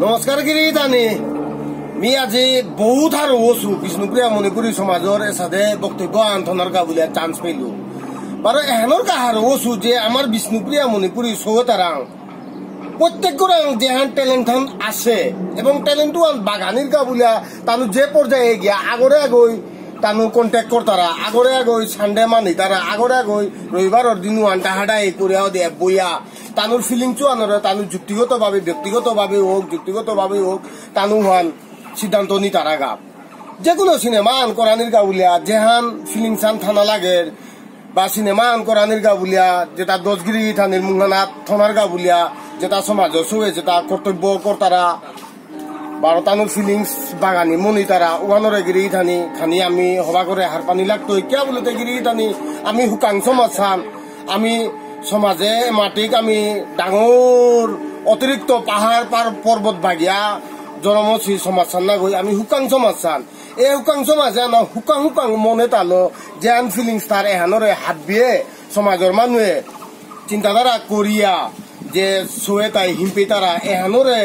নমস্কাৰ গিৰিদানি মি আজি বহুত আৰু ওচু বিষ্ণুপ্ৰিয়া মণিপুৰী সমাজৰ এসাদে বক্তব্য আন্থনৰ গাবুলিয়া চান্স পাইলো বাৰু এহনৰ কাহাৰ ওচু যে আমাৰ বিষ্ণুপ্ৰিয়া মণিপুৰী সৌতাৰাং প্রত্যেকগর যেহান ট্যালেন্ট আছে এবং ট্যালেন্ট বাগানির গাবুলিয়া তানু যে পর্যায়ে গিয়া আগরে আগই তানু কন্ট্যাক্ট করতারা আগরে আগই সানডে মানি তারা আগরে আগই রবিবারের দিন আনটা হাডাই করিয়াও দিয়ে বইয়া তানুর ফিলিংস আনরে তানু ব্যক্তিগতভাবে হোক তানু হান সিদ্ধান্ত নি তারা গা যে কোনো সিনেমা আন করানির গাবুলিয়া যেহান ফিলিংস আন থানা লাগে বা সিনেমা আন করানির গাবুলিয়া যেটা দশগিরি থানির মুঙ্গানাথ থানার গাবুলিয়া যেটা সমাজ সবে যেটা কর্তব্য কর্তারা বারোটানোর ফিলিংস বাগানি মনি তারা ওয়ানরে গিরি থানি খানি আমি হবা করে হার পানি লাগতো কিয়া বলতে গিরি থানি আমি হুকাং সমাজ চান আমি সমাজে মাটিক আমি ডাঙর অতিরিক্ত পাহাড় পর্বত ভাগিয়া জনমসি সমাজ চান না গই আমি হুকাং সমাজ চান এই হুকাং সমাজে না হুকাং মনে তালো যে আন ফিলিংস তার এহানরে হাত বিয়ে সমাজের মানুষে চিন্তাধারা করিয়া যে সোয়ে তাই হিম্পি তারা এহানরে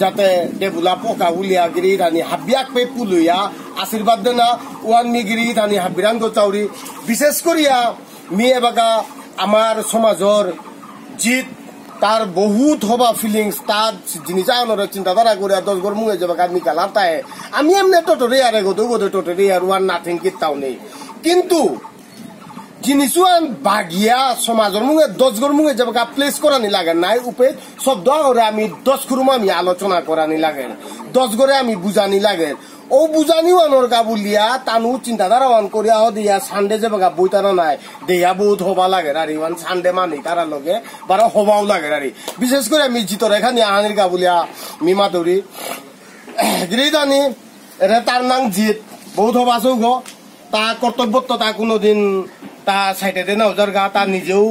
যাতে ডেভেলপ ওকা উলিয়া গিরি থানি হাবিয়াক পে পুলুয়া আশীর্বাদ দেনা ওয়ান মি গিরি থানি হাবিরান গোচাউরি বিশেষ করিয়া মি এবাকা আমার সমাজর জিত তার বহুত হবা ফিলিংস তার জিনিস আনরে চিন্তাধারা করিয়া 10 গর মুয়ে যাবাকা মি কালার তাই আমি এমনি টোটরে আরে গদে টোটরে আর ওয়ান নাথিং কিতাও নেই কিন্তু জিনিসুয়ান বাগিয়া সমাজের মুখে 10 গর মুখে যাবে প্লেস করানি লাগে নাই উপে শব্দ করে আমি 10 খুরুম আমি আলোচনা করানি লাগে 10 গরে আমি বুঝানি লাগে ও বুঝানি ওয়ানোর গাবুলিয়া তানু চিন্তাধারা ওয়ান করিয়া দিয়া সানডে যাবে বইতারা নাই দেয়া বহুত হবা লাগে আর ইওয়ান সানডে মানি তারা লগে বারো হবাও লাগে আর বিশেষ করে আমি জিতর এখানে আহানির গাবুলিয়া মিমা দৌড়ি গিরিদানি এরা তার নাম জিত বহুত হবা চৌগ তা কর্তব্যত্ব তা কোনোদিন তা সাইডে দেনা ওজার গা তা নিজেও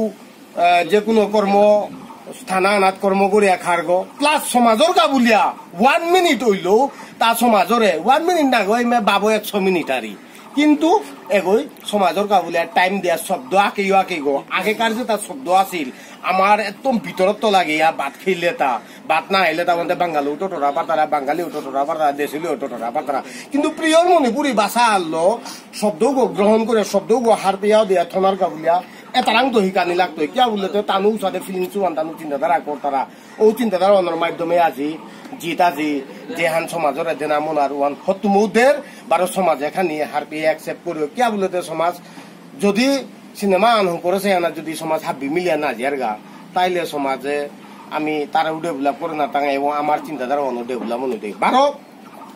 যে কোনো কর্ম স্থানা আনাত কর্ম করিয়া খারগ প্লাস সমাজর গাবুলিয়া 1 মিনিট হইল তা সমাজরে 1 মিনিট না গই মে বাবু 100 মিনিট আরি কিন্তু এগই সমাজর গাবুলিয়া টাইম দিয়া শব্দ আকে গো আগেকার যে তার শব্দ আছিল আমার একদম ভিতরত তো লাগে বাত খেলে তা বাত না হইলে তা মধ্যে বাঙালি টোটরা পাতারা বাঙালি টোটরা পাতারা দেশিলি টোটরা পাতারা কিন্তু প্রিয় মণিপুরি ভাষা আনলো শব্দ গ্রহণ করে শব্দ হার পেয়াও দিয়া থনার গাবুলিয়া এতারাং তো হিকানি লাগতো কিয়া বলতে তানু সাথে ফিলিংস ওয়ান তানু চিন্তাধারা করতারা ও চিন্তাধারা ওয়ানোর মাধ্যমে আজি জিতাজি যেহান সমাজের দেনা মনার ওয়ান হতুমৌদের বারো সমাজ এখানে হার পেয়ে অ্যাকসেপ্ট করবে কিয়া বলতে সমাজ যদি সিনেমা আনহং করেছে না যদি সমাজ হাবি মিলিয়া না জিয়ারগা তাইলে সমাজে আমি তারা ডেভেলপ করে না তাঙ্গা এবং আমার চিন্তাধারা অন্য ডেভেলপ মনে দেয় বারো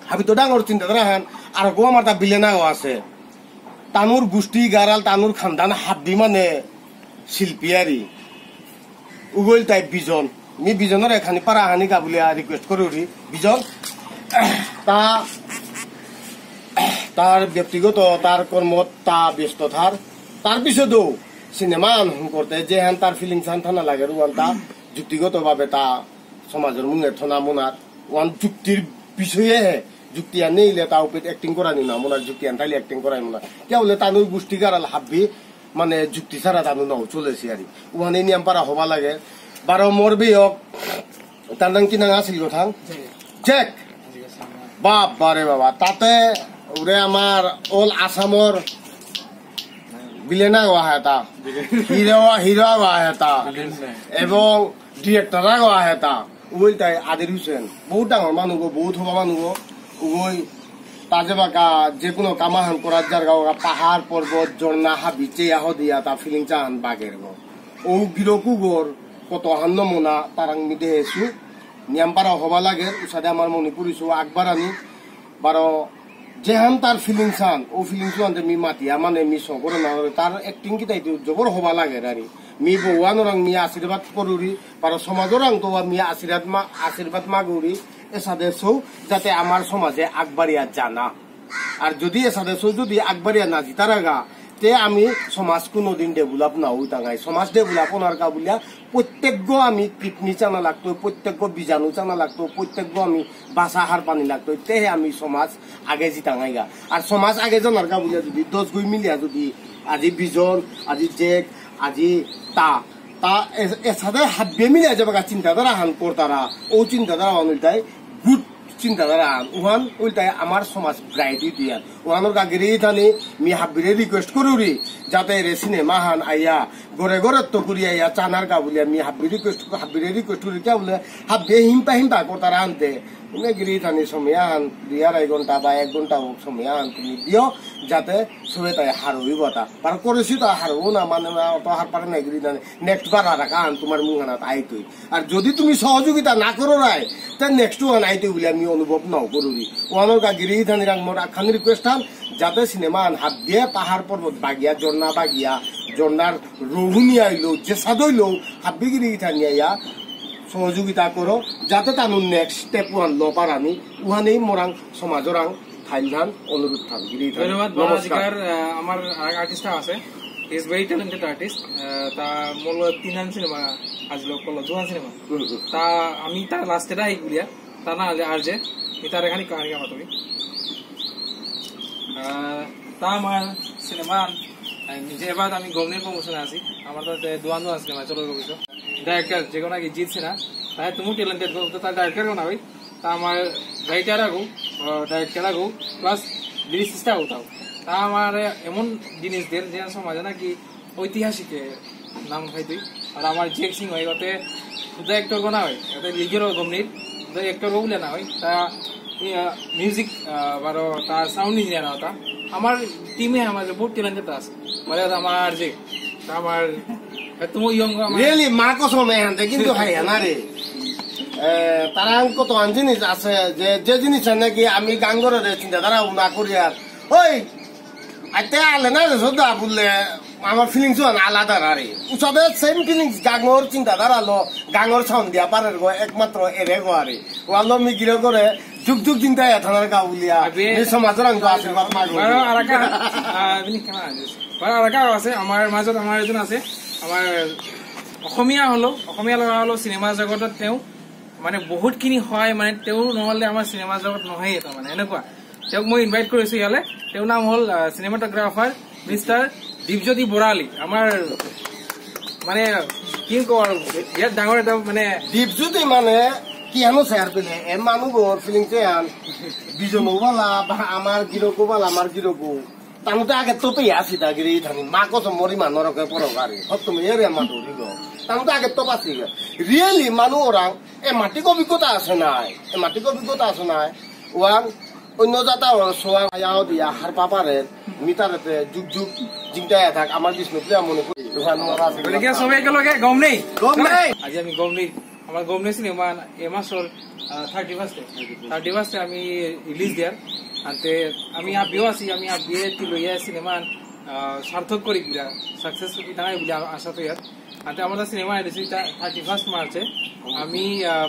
হাবি তো ডাঙর চিন্তাধারা হান আর গো আমার তা বিলেনাও আছে তানুর গোষ্ঠী গারাল তানুর খানদান হাবি মানে শিল্পীয়ারি উগল তাই বিজন মি বিজনের এখানে পারা হানি গাবুলিয়া রিকোয়েস্ট করি বিজন তার ব্যক্তিগত তার কর্ম তা ব্যস্ত তার পিছতেও সিনেমা আনহন করতে যে হ্যান তার ফিলিংস হান থানা লাগে ওয়ান তা যুক্তিগত ভাবে তা সমাজের মুঙে থনা মোনার ওয়ান যুক্তির বিষয়ে যুক্তি আর নেইলে তা উপরে অ্যাক্টিং করানি না মোনার যুক্তি আন তাইলে অ্যাক্টিং করাই মোনা কে বলে তানুর গোষ্ঠী গারাল হাবি মানে যুক্তি ছাড়া তানু নাও চলেছি আর ওয়ান এই নিয়ম পারা হবা লাগে বারো মরবি হোক তার নাম কি নাম আছিল কথা চেক বারে বাবা তাতে ওরে আমার অল আসামর বিলেনা গোয়া হেতা হিরো গোয়া হেতা এবং ডিরেক্টরা গোয়া হেতা উগল তাই আদির হুসেন বহুত ডাঙর মানুষ বহুত হবা মানুষ উগল তাজে বাকা যে কোনো কামাহান করার যার গাও পাহাড় পর্বত ঝর্ণা হাবি চেয়াহ দিয়া তা ফিলিং চাহান বাগের গো ও গিরকু গোর কত হান্ন মোনা তারাং মিদে এসু নিয়ামপাড়া হবা লাগে উসাদে আমার মণিপুরি সু আকবার আনি বারো যেহান তার ফিলিংস আন ও ফিলিংস আনতে মি মাতিয়া মানে মি সগর না তার অ্যাক্টিং কি তাই জবর হবা লাগে আরি মি বউয়ানোরাং মি আশীর্বাদ করুরি বারো সমাজরাং তো মি আশীর্বাদ মাগুরি এসাদে সৌ যাতে আমার সমাজে আকবারিয়া জানা আর যদি এসাদে সৌ যদি আকবারিয়া না জিতারাগা তে আমি সমাজ কোনোদিন ডেভেলপ না হই তাঙ্গাই সমাজ ডেভেলপ ওনার গাবুলিয়া প্রত্যেক আমি কিডনি চানা লাগতো প্রত্যেক বীজাণু চানা লাগতো প্রত্যেক আমি বাসা হার পানি লাগতো তেহে আমি সমাজ আগে জিতাঙ্গাই গা আর সমাজ আগে জানার গাবুলিয়া যদি 10 গুই মিলিয়া যদি আজি বিজন আজি জেক আজি তা তা এসাদে হাত বে মিলিয়া যাবে চিন্তাধারা হান করতারা ও চিন্তাধারা অনুযায়ী চিন্তাধারা উহান উল্টাই আমার সমাজ ব্রাইট দিয়া উহানোর গাগিরি থানি মি হাবিরে রিকোয়েস্ট করুরি যাতে রে সিনেমা হান আইয়া গড়ে গড়ে তো করি আইয়া চানার গা বলিয়া মি হাবিরে রিকোয়েস্ট করি কে বলে হাবিয়ে হিম্পা করতারা আনতে তুমি গিরি থানি সময় আন 2.5 ঘন্টা বা 1 ঘন্টা সময় আন তুমি দিও যাতে সবে তাই হারইব তা পার করেছি তো হারবো না মানে তো হার পারে না গিরি থানি নেক্সট বার আর আন তোমার মুখানাত আইতই আর যদি তুমি সহযোগিতা না করো রায় তা নেক্সট ওয়ান আইতে বলে আমি অনুভব নাও করুরি ওয়ানোর গা গিরি থানি মোর আখানি রিকোয়েস্ট আন যাতে সিনেমা আন হাত দিয়ে পাহাড় পর্বত বাগিয়া ঝর্ণা বাগিয়া ঝর্ণার রহুনি আইলো যে সাদইলো হাব্বি গিরি থানি আইয়া সহযোগিতা করো যাতে তানু নেক্সট স্টেপ ওয়ান ল পারানি উহানেই মোরাং সমাজরাং থাইলধান অনুরোধ থান ধন্যবাদ নমস্কার আমার আর্টিস্ট আছে ইজ ভেরি ট্যালেন্টেড আর্টিস্ট তা মোর 3 সিনেমা আজলো কলো জোয়ান সিনেমা তা আমি তার লাস্টে রাই গুলিয়া তা না আর যে তার এখানে কাহিনী আমার তুমি তা আমার সিনেমা নিজে এবার আমি গমনের প্রমোশনে আছি আমার তো দোয়ান সিনেমা চলো গেছো ডাইরেক্টর যে কোনো জিতছে না তাই তুমি ট্যালেন্টেড তো তার ডাইরেক্টর না ভাই তা আমার রাইটার আগো ডাইরেক্টর আগো প্লাস লিরিসিস্টটা হতাও তা আমার এমন জিনিসদের যে সমাজে নাকি ঐতিহাসিক নাম খাই তুই আর আমার জেক সিং হয় ওতে শুধু একটর গোনা হয় ওতে লিগেরও গমনির একটর বলে না হয় তা মিউজিক বারো তার সাউন্ড ইঞ্জিনিয়ার হতা আমার টিমে আমার বহুত ট্যালেন্টেড আছে মানে আমার যে আমার তুমি ইয়ং রিয়েলি মা কসম এখানে কিন্তু হাই না রে তারা কত জিনিস আছে যে জিনিস নাকি আমি গান করে চিন্তাধারা না করি আর ওই আইতে আলে না সদা বললে আমার ফিলিংস আলাদা আরে উসবে সেম ফিলিংস গাঙর চিন্তাধারা লো গাঙর সাউন্ড দিয়া পারে গো একমাত্র এরে গো আরে ওয়ালো মি গিরে করে যুগ যুগ চিন্তা থানার গা বলিয়া এই সমাজের অঙ্গ আশীর্বাদ মাগো আরাকা বিনি কেনা আরাকা আছে আমার মাজত আমার এজন আছে আমার অসমীয়া হলো সিনেমা জগতত তেওঁ মানে বহুতখিনি হয় মানে তেওঁ নহলে আমাৰ সিনেমা জগত নহয় এটা মানে এনেকুৱা তেওঁক মই ইনভাইট কৰিছো ইয়ালে তেওঁৰ নাম হল সিনেমাটোগ্ৰাফাৰ মিস্টাৰ দীপজ্যোতি বৰালি আমাৰ মানে কি কওঁ ইয়াত ডাঙৰ এটা মানে দীপজ্যোতি মানে কি আনো স্যার পেলে এ মানুষর ফিলিংস আন বিজনও বলা বা আমার গিরকো বলা আমার গিরকো তামতে আগে তো পেয়ে আসি তা গিরি থানি মা কত মরি মানরকে পরগারে সত্যম এরে মাতো দিগো তামতে আগে তো পাসি রিয়েলি মানু ওরাং এ মাটি অভিজ্ঞতা আছে নাই ওয়ান অন্য জাতা সোয়া আয়াও দিয়া হার পাপারে মিটারেতে যুগ যুগ জিংটায় থাক আমার বিষ্ণুপ্রিয়া মনে করি সবাই একেলগে গম নেই আজি আমি গম নেই আমার গমনে সিনেমা এ মাসর 31 আমি রিলিজ দিয়ার আনতে আমি আবিও আছি আমি আবিয়ে লইয়া সিনেমা সার্থক করি গিরা সাকসেসফুল তাই বলে আশা তো ইয়ার আনতে আমাদের সিনেমা এডিসি 31 মার্চে আমি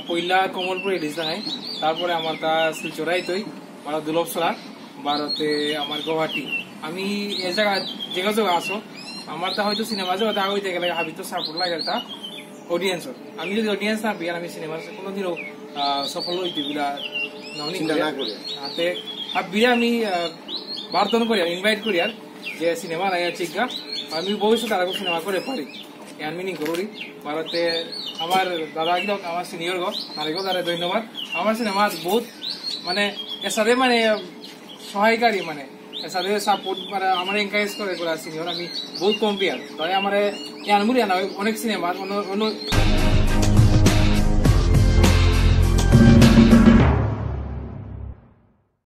পয়লা কমলপুর রিলিজ হয় তারপরে আমার তা শিলচরাই তৈ মানে দুলভসরা ভারতে আমার গুয়াহাটি আমি এই জায়গা জায়গা আসো আমার তা হয়তো সিনেমা জগৎ আগে হইতে গেলে হাবি তো সাপোর্ট লাগে তা অডিয়েন্স আমি যদি অডিয়েন্স না পেয়ে আমি সিনেমা কোনোদিনও সফল হইতে বলে চিন্তা না করে হাতে হাবিয়ে আমি বার্তন করি ইনভাইট করি আর যে সিনেমা আয়া চিকা আমি ভবিষ্যতে আরো সিনেমা করে পারি এর মিনিং করি ভারতে আমার দাদা গিল আমার সিনিয়র গো তারেগো তারে ধন্যবাদ আমার সিনেমা বহুত মানে এর সাথে মানে সহায়কারী মানে এর সাথে সাপোর্ট মানে আমার এনকারেজ করে সিনিয়র আমি বহুত কম্পেয়ার তাই আমার ইয়ানমুরি অনেক সিনেমা অন্য